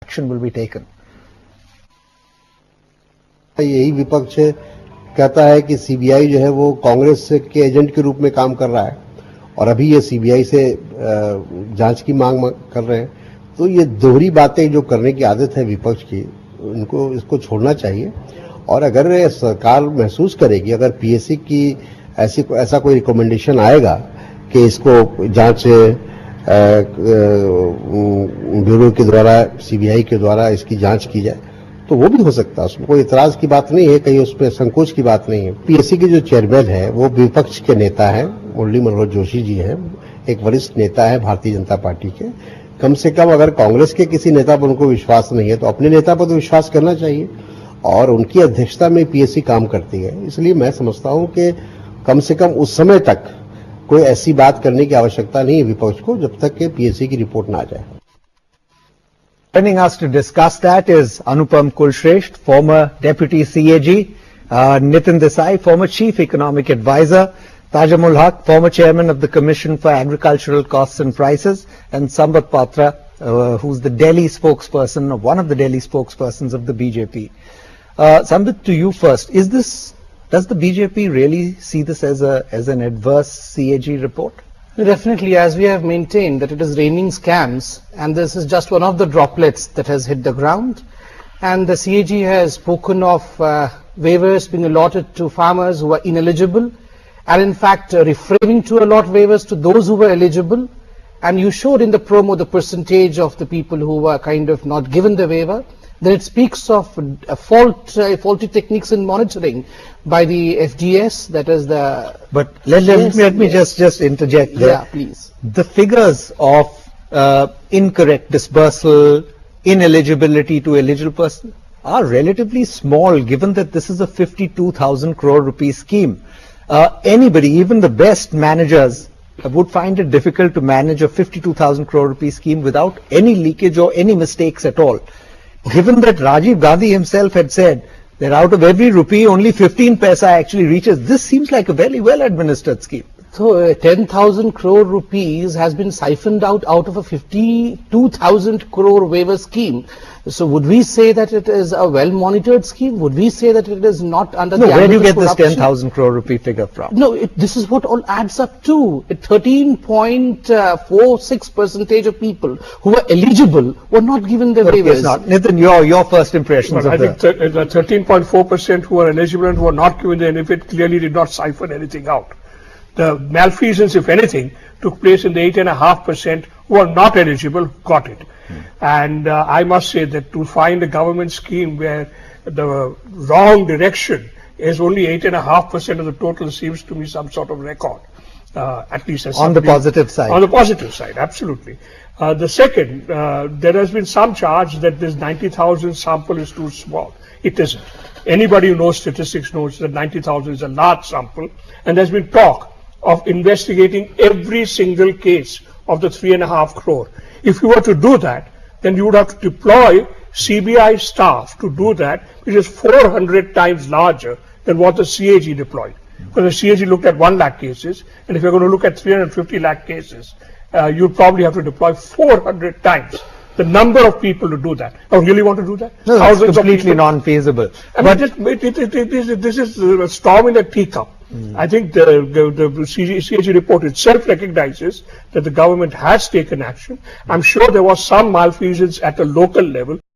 action will be taken? यही विपक्ष कहता है कि सीबीआई जो है वो कांग्रेस के एजेंट के रूप में काम कर रहा है और अभी ये सीबीआई से जांच की मांग कर रहे हैं। तो ये दोहरी बातें जो करने की आदत है विपक्ष की, उनको इसको छोड़ना चाहिए। और अगर सरकार महसूस करेगी, अगर पीएससी की ऐसा कोई रिकमेंडेशन आएगा कि इसको जांच ब्यूरो के द्वारा, सीबीआई के द्वारा इसकी जांच की जाए, तो वो भी हो सकता है। उसमें कोई इतराज की बात नहीं है, कहीं उसमें संकोच की बात नहीं है। पीएससी के जो चेयरमैन है वो विपक्ष के नेता हैं, मुरली मनोहर जोशी जी हैं, एक वरिष्ठ नेता है भारतीय जनता पार्टी के। कम से कम अगर कांग्रेस के किसी नेता पर उनको विश्वास नहीं है तो अपने नेता पर तो विश्वास करना चाहिए, और उनकी अध्यक्षता में पीएससी काम करती है। इसलिए मैं समझता हूं कि कम से कम उस समय तक कोई ऐसी बात करने की आवश्यकता नहीं है विपक्ष को, जब तक कि पीएससी की रिपोर्ट ना आ जाए। Joining us to discuss that is Anupam Kulshresht, former Deputy CAG, Nitin Desai, former Chief Economic Advisor, Tajamul Haq, former Chairman of the Commission for Agricultural Costs and Prices, and Sambat Patra, who's the Delhi spokesperson, or one of the Delhi spokespersons of the BJP. Sambat, to you first. Does the BJP really see this as an adverse CAG report? Definitely, as we have maintained that it is raining scams, and this is just one of the droplets that has hit the ground. And the CAG has spoken of waivers being allotted to farmers who are ineligible, and in fact refraining to allot waivers to those who were eligible. And you showed in the promo the percentage of the people who were kind of not given the waiver. Then it speaks of faulty techniques in monitoring by the FDS, that is the... But let me just interject there. Yeah, please. The figures of incorrect disbursal, ineligibility to eligible person are relatively small, given that this is a 52,000 crore rupee scheme. Anybody, even the best managers, would find it difficult to manage a 52,000 crore rupee scheme without any leakage or any mistakes at all. Given that Rajiv Gandhi himself had said that out of every rupee only 15 paisa actually reaches, this seems like a very well administered scheme. So 10,000 crore rupees has been siphoned out of a 52,000 crore waiver scheme. So would we say that it is a well monitored scheme? Would we say that it is not under the... No, where do you get this 10,000 crore rupee figure from? No, this is what all adds up to. 13.46% of people who were eligible were not given the waivers. It's not. Nitin, your first impressions of I think the 13.4% who are eligible and who are not given the benefit clearly did not siphon anything out. The malfeasance, if anything, took place in the 8.5% who are not eligible got it. And I must say that to find a government scheme where the wrong direction is only 8.5% of the total seems to me some sort of record, at least as on the positive side. On the positive side, absolutely. The second, there has been some charge that this 90,000 sample is too small. It isn't. Anybody who knows statistics knows that 90,000 is a large sample, and there's been talk of investigating every single case of the 3.5 crore. If you were to do that, then you would have to deploy CBI staff to do that, which is 400 times larger than what the CAG deployed. Because the CAG looked at 1 lakh cases, and if you're going to look at 350 lakh cases, you'd probably have to deploy 400 times the number of people to do that. Now, really want to do that? No, it's completely non-feasible. But this is a storm in a teacup. I think the CAG report itself recognizes that the government has taken action. I'm sure there was some malfeasance at a local level.